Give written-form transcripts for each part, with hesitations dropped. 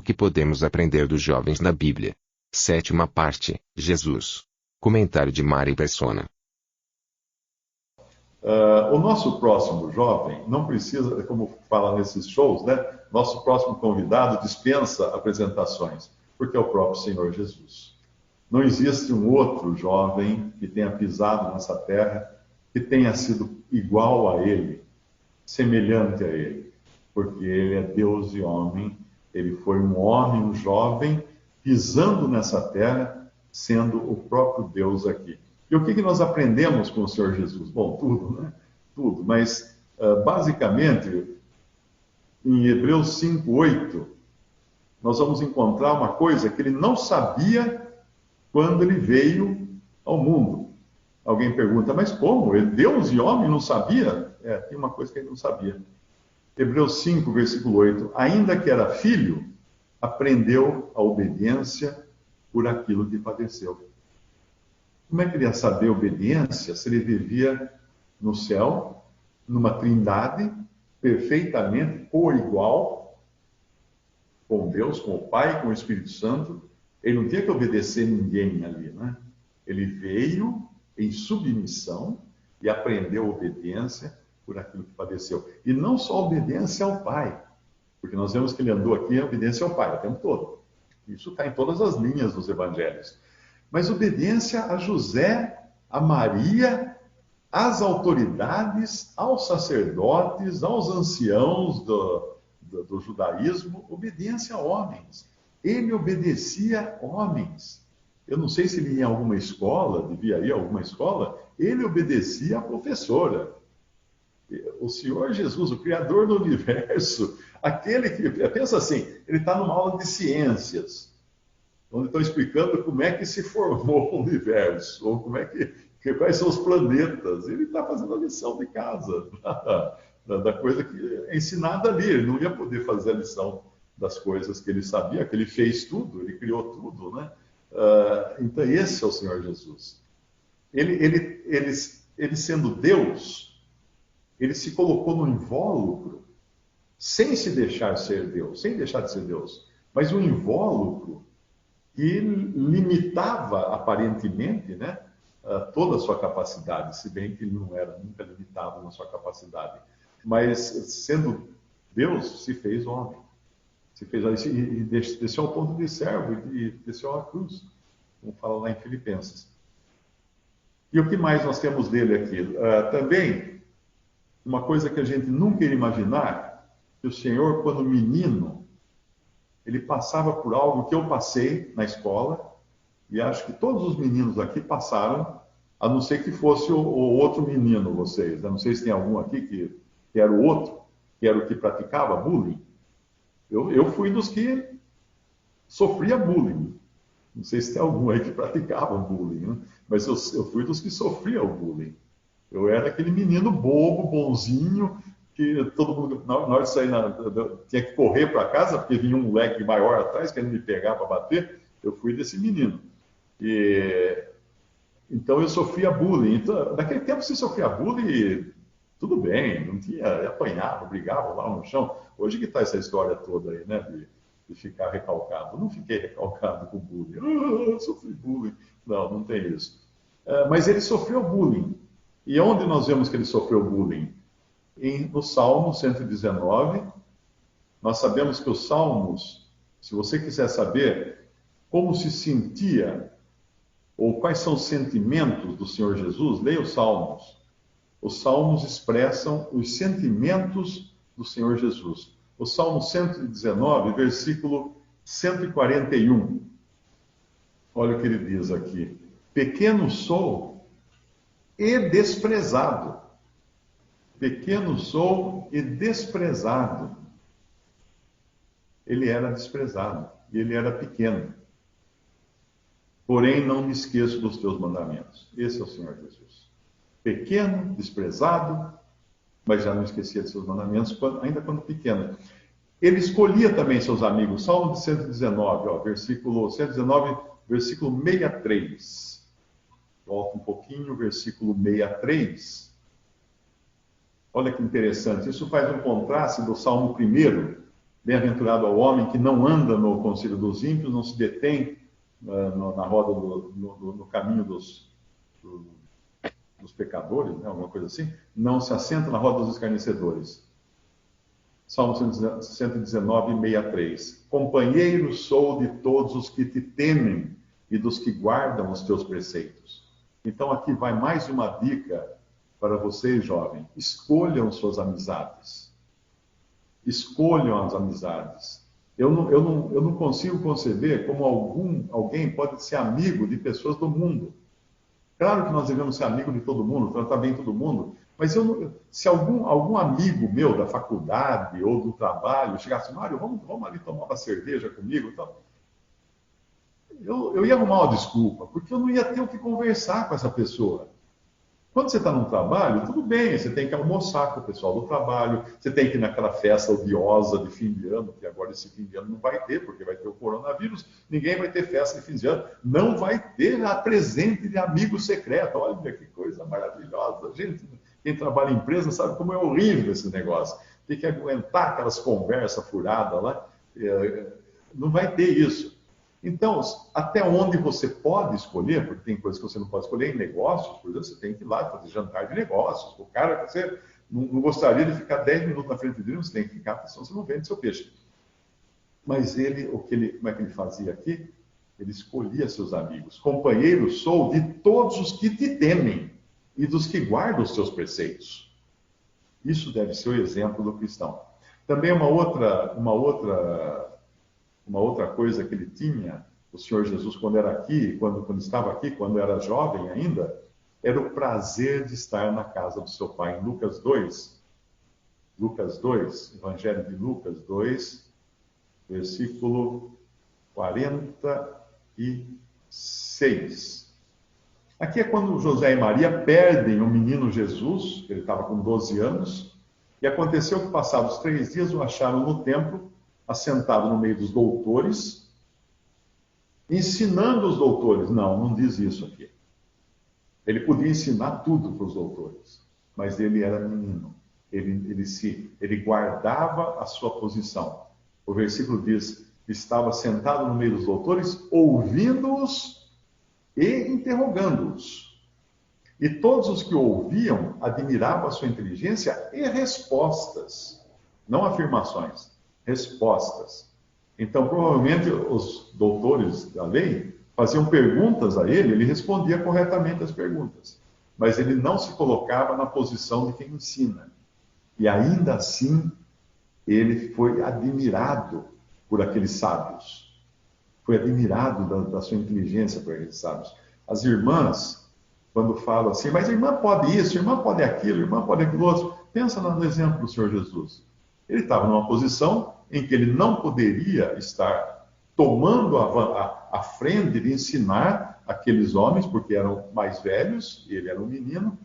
O que podemos aprender dos jovens na Bíblia? Sétima parte, Jesus. Comentário de Mari Persona. O nosso próximo jovem não precisa, como fala nesses shows, né? Nosso próximo convidado dispensa apresentações, porque é o próprio Senhor Jesus. Não existe um outro jovem que tenha pisado nessa terra que tenha sido igual a ele, semelhante a ele, porque ele é Deus e homem, ele foi um homem, um jovem, pisando nessa terra, sendo o próprio Deus aqui. E o que nós aprendemos com o Senhor Jesus? Bom, tudo, né? Tudo, mas basicamente, em Hebreus 5:8, nós vamos encontrar uma coisa que ele não sabia quando ele veio ao mundo. Alguém pergunta, mas como? Deus e homem não sabia? Tem uma coisa que ele não sabia. Hebreus 5, versículo 8. Ainda que era filho, aprendeu a obediência por aquilo que padeceu. Como é que ele ia saber obediência se ele vivia no céu, numa trindade, perfeitamente coigual com Deus, com o Pai, com o Espírito Santo? Ele não tinha que obedecer ninguém ali, né? Ele veio em submissão e aprendeu obediência por aquilo que padeceu. E não só obediência ao Pai, porque nós vemos que ele andou aqui em obediência ao Pai o tempo todo. Isso está em todas as linhas dos evangelhos. Mas obediência a José, a Maria, às autoridades, aos sacerdotes, aos anciãos do judaísmo, obediência a homens. Ele obedecia homens. Eu não sei se ele ia em alguma escola, devia ir a alguma escola, ele obedecia à professora. O Senhor Jesus, o Criador do Universo, aquele que... Pensa assim, ele está numa aula de ciências, onde estão explicando como é que se formou o universo, ou quais são os planetas. Ele está fazendo a lição de casa, da coisa que é ensinada ali. Ele não ia poder fazer a lição das coisas que ele sabia, que ele fez tudo, ele criou tudo, né? Então, esse é o Senhor Jesus. Ele sendo Deus, ele se colocou no invólucro, sem se deixar ser Deus, sem deixar de ser Deus, mas um invólucro que limitava, aparentemente, né, toda a sua capacidade, se bem que ele não era nunca limitado na sua capacidade. Mas, sendo Deus, se fez homem. Se fez e desceu ao ponto de servo e desceu à cruz, como fala lá em Filipenses. E o que mais nós temos dele aqui? Também, uma coisa que a gente nunca ia imaginar, que o Senhor, quando menino, ele passava por algo que eu passei na escola, e acho que todos os meninos aqui passaram, a não ser que fosse o outro menino, vocês. Eu não sei se tem algum aqui que era o outro, que era o que praticava bullying. Eu fui dos que sofria bullying. Não sei se tem algum aí que praticava bullying, né? Mas eu fui dos que sofria o bullying. Eu era aquele menino bobo, bonzinho, que todo mundo, na hora de sair, tinha que correr para casa, porque vinha um moleque maior atrás, querendo me pegar para bater. Eu fui desse menino. Então eu sofria bullying. Então, naquele tempo, se sofria bullying, tudo bem, não tinha, apanhava, brigava lá no chão. Hoje que está essa história toda aí, né, de ficar recalcado. Eu não fiquei recalcado com bullying. Eu sofri bullying. Não tem isso. Mas ele sofreu bullying. E onde nós vemos que ele sofreu bullying? No Salmo 119, nós sabemos que os Salmos, se você quiser saber como se sentia, ou quais são os sentimentos do Senhor Jesus, leia os Salmos. Os Salmos expressam os sentimentos do Senhor Jesus. O Salmo 119, versículo 141. Olha o que ele diz aqui. Pequeno sou e desprezado. Pequeno sou e desprezado. Ele era desprezado e ele era pequeno. Porém, não me esqueço dos teus mandamentos. Esse é o Senhor Jesus. Pequeno, desprezado, mas já não esquecia de seus mandamentos, ainda quando pequeno. Ele escolhia também seus amigos. Salmo 119, versículo 119, versículo 63. Volta um pouquinho, versículo 63. Olha que interessante. Isso faz um contraste do Salmo 1, Bem-aventurado ao homem que não anda no conselho dos ímpios, não se detém na roda no caminho dos pecadores, né? Alguma coisa assim, não se assenta na roda dos escarnecedores. Salmo 119, 63. Companheiro sou de todos os que te temem e dos que guardam os teus preceitos. Então aqui vai mais uma dica para vocês, jovens. Escolham suas amizades. Escolham as amizades. Eu não consigo conceber como alguém pode ser amigo de pessoas do mundo. Claro que nós devemos ser amigos de todo mundo, tratar bem todo mundo, mas se algum amigo meu da faculdade ou do trabalho chegasse, Mário, vamos ali tomar uma cerveja comigo, então, eu ia arrumar uma desculpa, porque eu não ia ter o que conversar com essa pessoa. Quando você está num trabalho, tudo bem, você tem que almoçar com o pessoal do trabalho, você tem que ir naquela festa odiosa de fim de ano, que agora esse fim de ano não vai ter, porque vai ter o coronavírus, ninguém vai ter festa de fim de ano, não vai ter a presente de amigo secreto. Olha que coisa maravilhosa. Gente, quem trabalha em empresa sabe como é horrível esse negócio. Tem que aguentar aquelas conversas furadas lá, não vai ter isso. Então, até onde você pode escolher, porque tem coisas que você não pode escolher em negócios, por exemplo, você tem que ir lá fazer jantar de negócios. O cara, você não gostaria de ficar 10 minutos na frente dele, você tem que ficar, senão você não vende seu peixe. Mas como é que ele fazia aqui? Ele escolhia seus amigos. Companheiro sou de todos os que te temem e dos que guardam os teus preceitos. Isso deve ser o exemplo do cristão. Também uma outra coisa que ele tinha, o Senhor Jesus, quando era aqui, quando estava aqui, quando era jovem ainda, era o prazer de estar na casa do seu pai. Em Lucas 2, Evangelho de Lucas 2, versículo 46. Aqui é quando José e Maria perdem o menino Jesus, ele estava com 12 anos, e aconteceu que, passados 3 dias, o acharam no templo, assentado no meio dos doutores, ensinando os doutores. Não diz isso aqui. Ele podia ensinar tudo para os doutores, mas ele era menino. Ele guardava a sua posição. O versículo diz: estava sentado no meio dos doutores, ouvindo-os e interrogando-os. E todos os que o ouviam admiravam a sua inteligência e respostas, não afirmações. Respostas. Então, provavelmente, os doutores da lei faziam perguntas a ele respondia corretamente as perguntas. Mas ele não se colocava na posição de quem ensina. E ainda assim, ele foi admirado por aqueles sábios. Foi admirado da sua inteligência por aqueles sábios. As irmãs, quando falam assim, mas a irmã pode isso, a irmã pode aquilo, a irmã pode aquilo outro. Pensa no exemplo do Senhor Jesus. Ele estava numa posição em que ele não poderia estar tomando a frente de ensinar aqueles homens, porque eram mais velhos, e ele era um menino,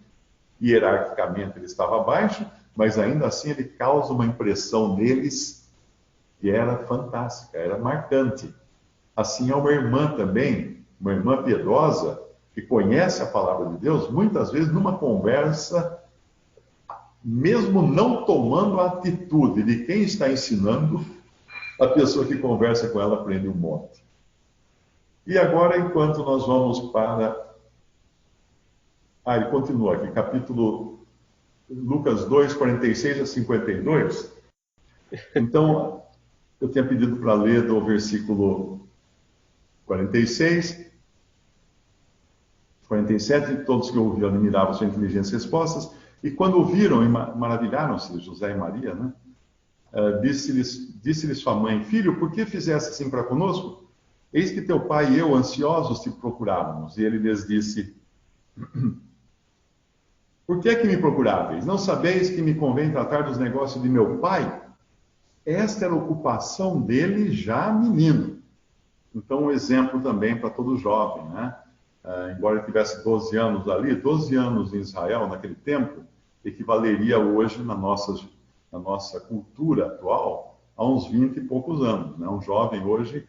e hierarquicamente ele estava abaixo, mas ainda assim ele causa uma impressão neles que era fantástica, era marcante. Assim é uma irmã também, uma irmã piedosa, que conhece a palavra de Deus, muitas vezes numa conversa, mesmo não tomando a atitude de quem está ensinando, a pessoa que conversa com ela aprende um monte. E agora, enquanto nós vamos para... ele continua aqui, capítulo Lucas 2, 46 a 52. Então, eu tinha pedido para ler do versículo 46, 47, todos que ouviram admiravam sua inteligência e respostas, e quando ouviram, maravilharam-se, José e Maria, né? Disse-lhe sua mãe: Filho, por que fizeste assim para conosco? Eis que teu pai e eu, ansiosos, te procurávamos. E ele lhes disse: Por que é que me procuráveis? Não sabeis que me convém tratar dos negócios de meu pai? Esta era a ocupação dele já menino. Então, um exemplo também para todo jovem, né? Embora ele tivesse 12 anos ali, 12 anos em Israel naquele tempo, equivaleria hoje na nossa cultura atual a uns 20 e poucos anos, né? Um jovem hoje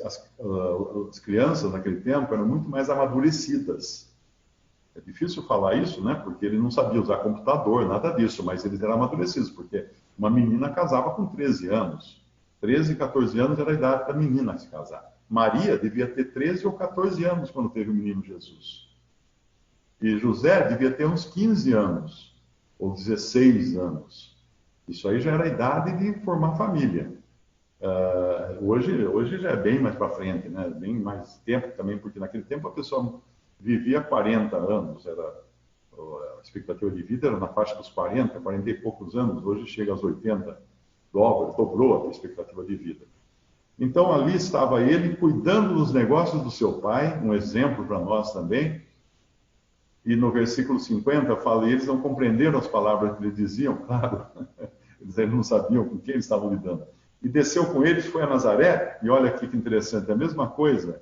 as crianças naquele tempo eram muito mais amadurecidas. É difícil falar isso, né? Porque ele não sabia usar computador, nada disso, mas eles eram amadurecidos, porque Uma menina casava com 13 anos. 13, 14 anos era a idade da menina se casar. Maria devia ter 13 ou 14 anos quando teve o menino Jesus. E José devia ter uns 15 anos, ou 16 anos. Isso aí já era a idade de formar família. Hoje já é bem mais para frente, né? Bem mais tempo também, porque naquele tempo a pessoa vivia 40 anos, a expectativa de vida era na faixa dos 40, 40 e poucos anos, hoje chega aos 80, dobrou a expectativa de vida. Então ali estava ele cuidando dos negócios do seu pai, um exemplo para nós também. E no versículo 50 fala, e eles não compreenderam as palavras que lhe diziam, claro, eles não sabiam com quem eles estavam lidando. E desceu com eles, foi a Nazaré, e olha aqui que interessante, a mesma coisa,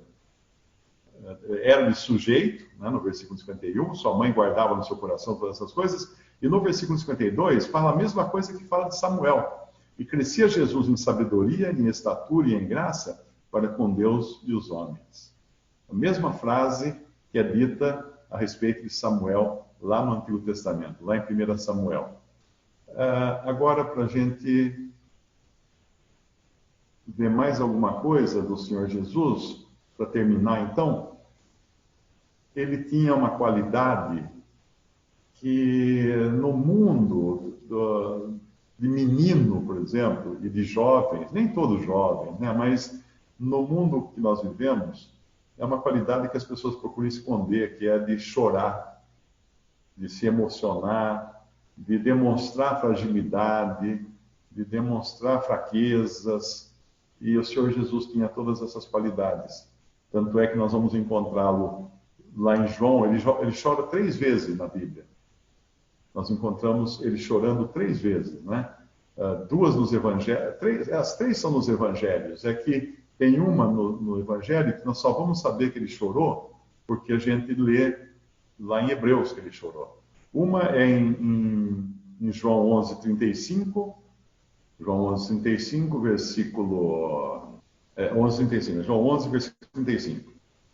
era-lhe sujeito, né, no versículo 51, sua mãe guardava no seu coração todas essas coisas, e no versículo 52 fala a mesma coisa que fala de Samuel. E crescia Jesus em sabedoria, em estatura e em graça para com Deus e os homens. A mesma frase que é dita a respeito de Samuel lá no Antigo Testamento, lá em 1 Samuel. Agora, para a gente ver mais alguma coisa do Senhor Jesus, para terminar então, ele tinha uma qualidade que no mundo de menino, por exemplo, e de jovens, nem todos jovens, né, mas no mundo que nós vivemos, é uma qualidade que as pessoas procuram esconder, que é de chorar, de se emocionar, de demonstrar fragilidade, de demonstrar fraquezas. E o Senhor Jesus tinha todas essas qualidades. Tanto é que nós vamos encontrá-lo lá em João, ele chora 3 vezes na Bíblia. Nós encontramos ele chorando 3 vezes, né? 2 nos evangelhos, as 3 são nos evangelhos. É que tem uma no evangelho que nós só vamos saber que ele chorou porque a gente lê lá em Hebreus que ele chorou. Uma é em João 11:35, João 11:35, versículo 11:35, João 11, versículo 35.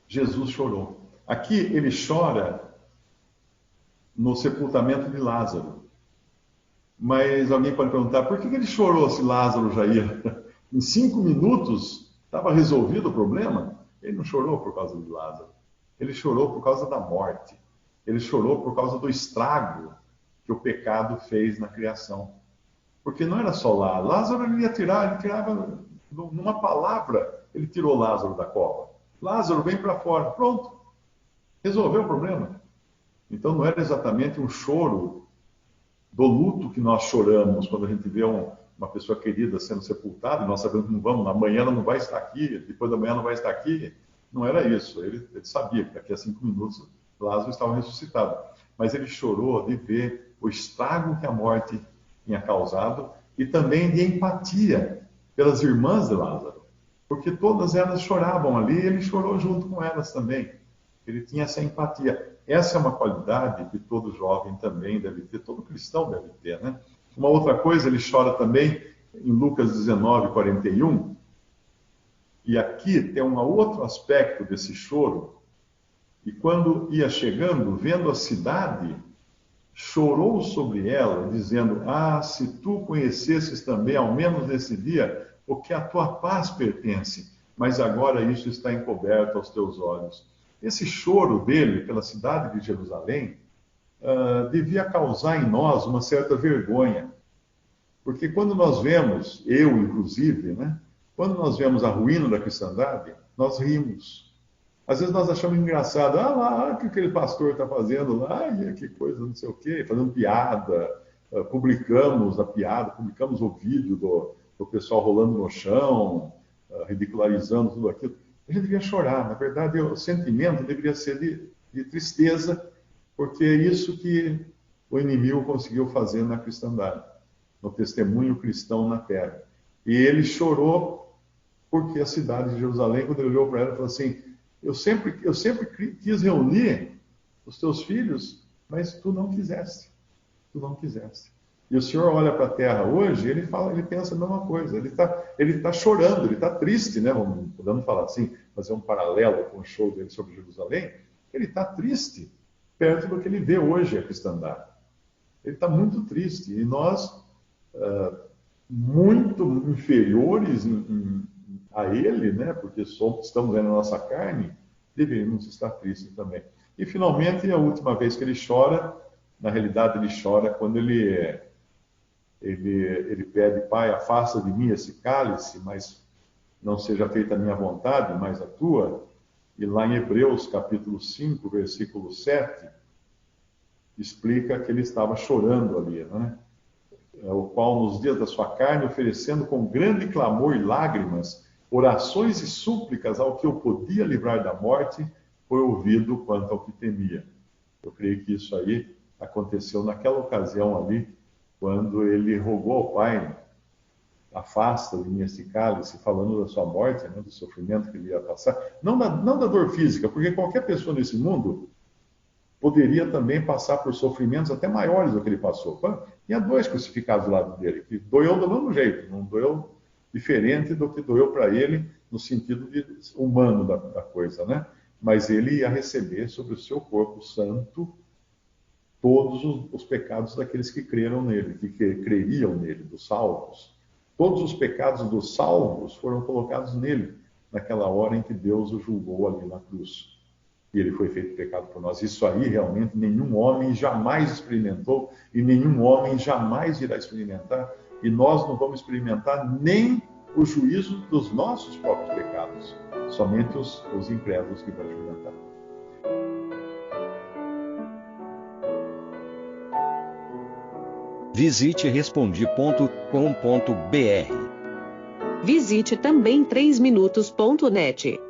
Jesus chorou. Aqui ele chora no sepultamento de Lázaro. Mas alguém pode perguntar, por que ele chorou se Lázaro já ia? Em 5 minutos estava resolvido o problema? Ele não chorou por causa de Lázaro. Ele chorou por causa da morte. Ele chorou por causa do estrago que o pecado fez na criação. Porque não era só lá. Lázaro ele tirava, numa palavra, ele tirou Lázaro da cova. Lázaro, vem para fora. Pronto. Resolveu o problema. Então não era exatamente um choro do luto que nós choramos quando a gente vê uma pessoa querida sendo sepultada, e nós sabemos que não vamos, amanhã ela não vai estar aqui, depois da manhã não vai estar aqui. Não era isso. Ele sabia que daqui a 5 minutos Lázaro estava ressuscitado. Mas ele chorou de ver o estrago que a morte tinha causado e também de empatia pelas irmãs de Lázaro. Porque todas elas choravam ali e ele chorou junto com elas também. Ele tinha essa empatia. Essa é uma qualidade que todo jovem também deve ter, todo cristão deve ter, né? Uma outra coisa, ele chora também em Lucas 19:41. E aqui tem um outro aspecto desse choro. E quando ia chegando, vendo a cidade, chorou sobre ela, dizendo: Ah, se tu conhecesses também, ao menos nesse dia, o que a tua paz pertence, mas agora isso está encoberto aos teus olhos. Esse choro dele pela cidade de Jerusalém devia causar em nós uma certa vergonha. Porque quando nós vemos, eu inclusive, né, quando nós vemos a ruína da cristandade, nós rimos. Às vezes nós achamos engraçado, lá, o que aquele pastor está fazendo lá, que coisa, não sei o quê, fazendo piada, publicamos a piada, publicamos o vídeo do pessoal rolando no chão, ridicularizando tudo aquilo. A gente devia chorar, na verdade o sentimento deveria ser de tristeza, porque é isso que o inimigo conseguiu fazer na cristandade, no testemunho cristão na terra. E ele chorou porque a cidade de Jerusalém, quando ele olhou para ela, falou assim: eu sempre quis reunir os teus filhos, mas tu não quiseste. Tu não quiseste. E o Senhor olha para a terra hoje, ele pensa a mesma coisa. Ele tá chorando, ele está triste, né? Podemos falar assim, fazer um paralelo com o show dele sobre Jerusalém. Ele está triste perto do que ele vê hoje a cristandade. Ele está muito triste. E nós muito inferiores a ele, né? Porque estamos aí na nossa carne, deveríamos estar tristes também. E finalmente, a última vez que ele chora, na realidade ele chora quando ele pede: Pai, afasta de mim esse cálice, mas não seja feita a minha vontade, mas a tua. E lá em Hebreus capítulo 5, versículo 7, explica que ele estava chorando ali, né? O qual nos dias da sua carne, oferecendo com grande clamor e lágrimas, orações e súplicas ao que o podia livrar da morte, foi ouvido quanto ao que temia. Eu creio que isso aí aconteceu naquela ocasião ali, quando ele rogou ao Pai: afasta de mim esse cálice, falando da sua morte, né, do sofrimento que ele ia passar. Não da dor física, porque qualquer pessoa nesse mundo poderia também passar por sofrimentos até maiores do que ele passou. Tinha 2 crucificados do lado dele, que doeu do mesmo jeito, não doeu diferente do que doeu para ele, no sentido humano da coisa, né? Mas ele ia receber sobre o seu corpo santo todos os pecados daqueles que creram nele, que creriam nele, dos salvos. Todos os pecados dos salvos foram colocados nele, naquela hora em que Deus o julgou ali na cruz. E ele foi feito pecado por nós. Isso aí realmente nenhum homem jamais experimentou e nenhum homem jamais irá experimentar. E nós não vamos experimentar nem o juízo dos nossos próprios pecados. Somente os incrédulos que vão experimentar. Visite Respondi.com.br. Visite também 3minutos.net.